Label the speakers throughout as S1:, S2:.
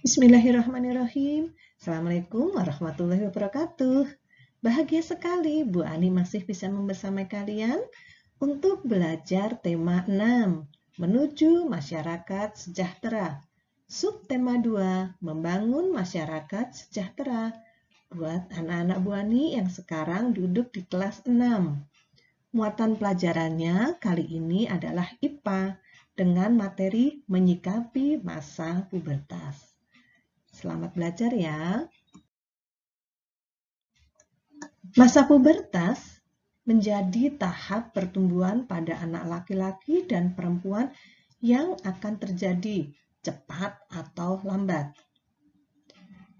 S1: Bismillahirrahmanirrahim. Assalamualaikum warahmatullahi wabarakatuh. Bahagia sekali Bu Ani masih bisa membersamai kalian untuk belajar tema 6, menuju masyarakat sejahtera. Subtema 2, membangun masyarakat sejahtera. Buat anak-anak Bu Ani yang sekarang duduk di kelas 6. Muatan pelajarannya kali ini adalah IPA dengan materi menyikapi masa pubertas. Selamat belajar ya. Masa pubertas menjadi tahap pertumbuhan pada anak laki-laki dan perempuan yang akan terjadi cepat atau lambat.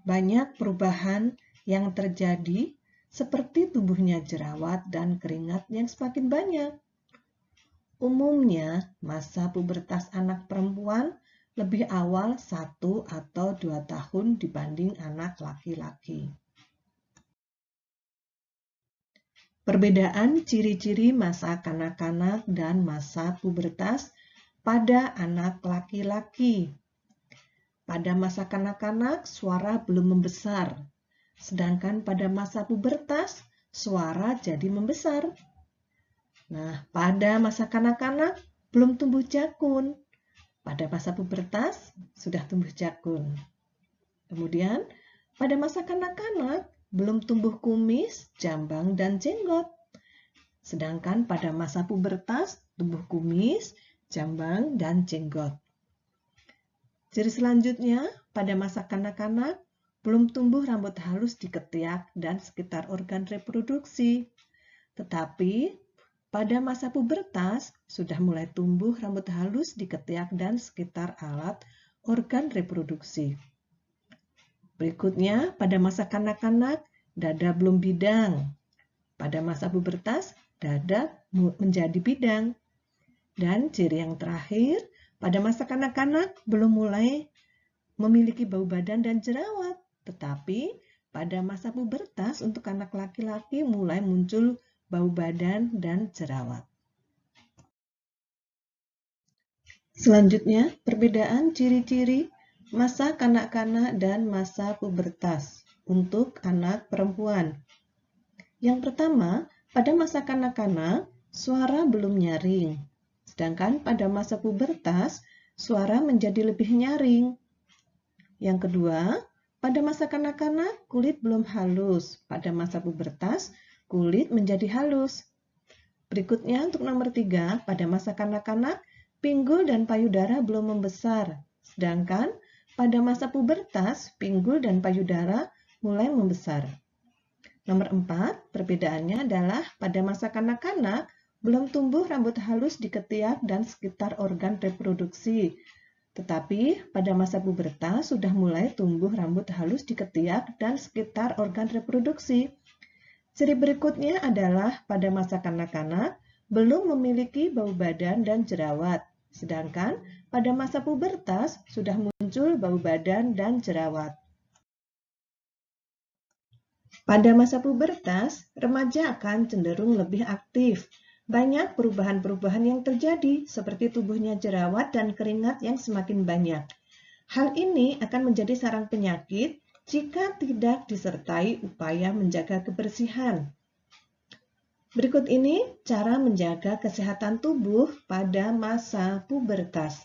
S1: Banyak perubahan yang terjadi seperti tumbuhnya jerawat dan keringat yang semakin banyak. Umumnya, masa pubertas anak perempuan lebih awal 1 atau 2 tahun dibanding anak laki-laki. Perbedaan ciri-ciri masa kanak-kanak dan masa pubertas pada anak laki-laki. Pada masa kanak-kanak, suara belum membesar, sedangkan pada masa pubertas, suara jadi membesar. Nah, pada masa kanak-kanak belum tumbuh jakun. Pada masa pubertas sudah tumbuh jakun. Kemudian, pada masa kanak-kanak belum tumbuh kumis, jambang, dan jenggot. Sedangkan pada masa pubertas tumbuh kumis, jambang, dan jenggot. Ciri selanjutnya, pada masa kanak-kanak belum tumbuh rambut halus di ketiak dan sekitar organ reproduksi. Tetapi pada masa pubertas sudah mulai tumbuh rambut halus di ketiak dan sekitar alat organ reproduksi. Berikutnya, pada masa kanak-kanak, dada belum bidang. Pada masa pubertas, dada menjadi bidang. Dan ciri yang terakhir, pada masa kanak-kanak belum mulai memiliki bau badan dan jerawat. Tetapi pada masa pubertas untuk anak laki-laki mulai muncul bau badan dan jerawat. Selanjutnya, perbedaan ciri-ciri masa kanak-kanak dan masa pubertas untuk anak perempuan. Yang pertama, pada masa kanak-kanak, suara belum nyaring. Sedangkan pada masa pubertas, suara menjadi lebih nyaring. Yang kedua, pada masa kanak-kanak, kulit belum halus. Pada masa pubertas, kulit menjadi halus. Berikutnya, untuk nomor 3, pada masa kanak-kanak, pinggul dan payudara belum membesar. Sedangkan pada masa pubertas, pinggul dan payudara mulai membesar. Nomor 4, perbedaannya adalah pada masa kanak-kanak belum tumbuh rambut halus di ketiak dan sekitar organ reproduksi. Tetapi pada masa pubertas sudah mulai tumbuh rambut halus di ketiak dan sekitar organ reproduksi. Ciri berikutnya adalah pada masa kanak-kanak belum memiliki bau badan dan jerawat. Sedangkan pada masa pubertas sudah muncul bau badan dan jerawat. Pada masa pubertas, remaja akan cenderung lebih aktif. Banyak perubahan-perubahan yang terjadi, seperti tubuhnya jerawat dan keringat yang semakin banyak. Hal ini akan menjadi sarang penyakit jika tidak disertai upaya menjaga kebersihan. Berikut ini cara menjaga kesehatan tubuh pada masa pubertas.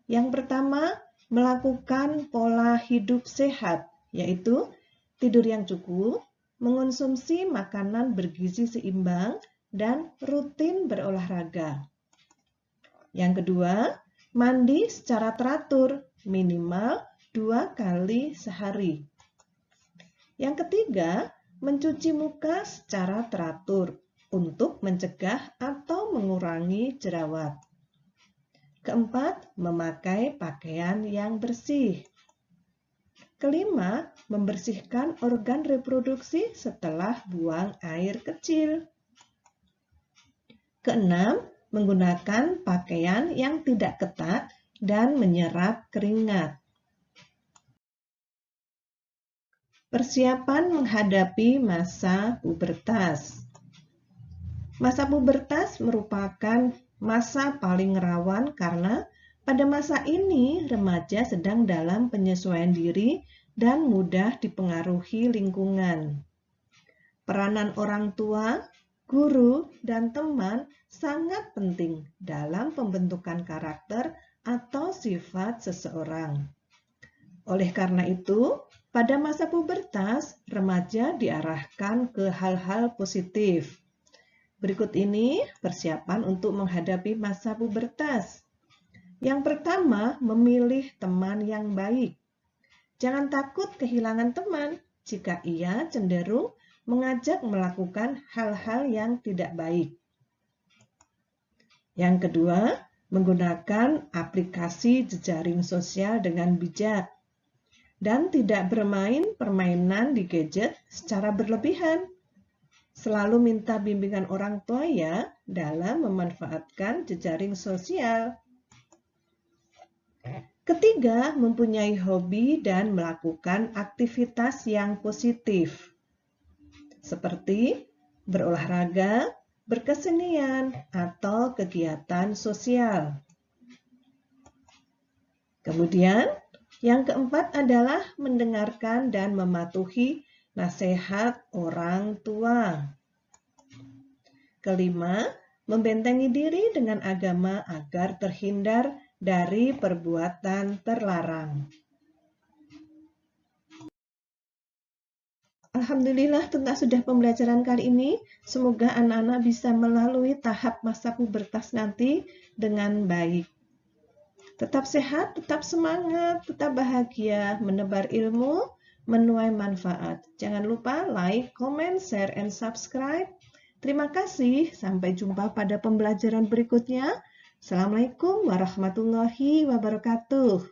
S1: Yang pertama, melakukan pola hidup sehat, yaitu tidur yang cukup, mengonsumsi makanan bergizi seimbang, dan rutin berolahraga. Yang kedua, mandi secara teratur, minimal 2 kali sehari. Yang ketiga, mencuci muka secara teratur untuk mencegah atau mengurangi jerawat. Keempat, memakai pakaian yang bersih. Kelima, membersihkan organ reproduksi setelah buang air kecil. Keenam, menggunakan pakaian yang tidak ketat dan menyerap keringat. Persiapan menghadapi masa pubertas. Masa pubertas merupakan masa paling rawan karena Pada masa ini, remaja sedang dalam penyesuaian diri dan mudah dipengaruhi lingkungan. Peranan orang tua, guru, dan teman sangat penting dalam pembentukan karakter atau sifat seseorang. Oleh karena itu, pada masa pubertas, remaja diarahkan ke hal-hal positif. Berikut ini persiapan untuk menghadapi masa pubertas. Yang pertama, memilih teman yang baik. Jangan takut kehilangan teman jika ia cenderung mengajak melakukan hal-hal yang tidak baik. Yang kedua, menggunakan aplikasi jejaring sosial dengan bijak dan tidak bermain permainan di gadget secara berlebihan. Selalu minta bimbingan orang tua ya dalam memanfaatkan jejaring sosial. Ketiga, mempunyai hobi dan melakukan aktivitas yang positif, seperti berolahraga, berkesenian, atau kegiatan sosial. Kemudian, yang keempat adalah mendengarkan dan mematuhi nasihat orang tua. Kelima, membentengi diri dengan agama agar terhindar dari perbuatan terlarang. Alhamdulillah tuntas sudah pembelajaran kali ini. Semoga anak-anak bisa melalui tahap masa pubertas nanti dengan baik. Tetap sehat, tetap semangat, tetap bahagia, menebar ilmu, menuai manfaat. Jangan lupa like, comment, share, and subscribe. Terima kasih. Sampai jumpa pada pembelajaran berikutnya. Assalamualaikum warahmatullahi wabarakatuh.